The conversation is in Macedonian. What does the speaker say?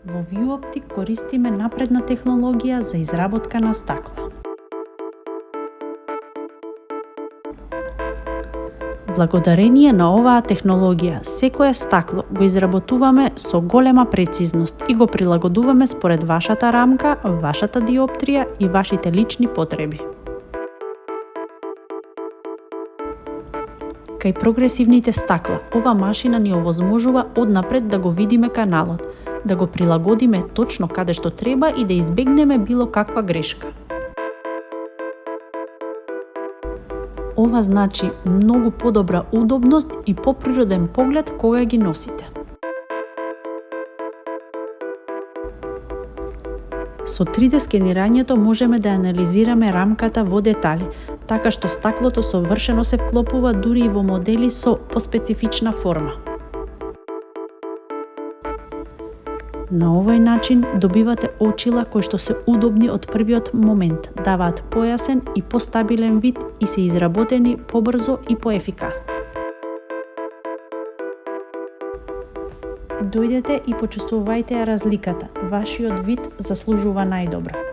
Во ViewOptik користиме напредна технологија за изработка на стакла. Благодарение на оваа технологија, секое стакло го изработуваме со голема прецизност и го прилагодуваме според вашата рамка, вашата диоптрија и вашите лични потреби. Кај прогресивните стакла, ова машина ни овозможува однапред да го видиме каналот, да го прилагодиме точно каде што треба и да избегнеме било каква грешка. Ова значи многу подобра удобност и поприроден поглед кога ги носите. Со 3D скенирањето можеме да анализираме рамката во детали, така што стаклото совршено се вклопува дури и во модели со поспецифична форма. На овој начин добивате очила кои што се удобни од првиот момент, даваат појасен и постабилен вид и се изработени побрзо и поефикасно. Дојдете и почувствувајте ја разликата. Вашиот вид заслужува најдобро.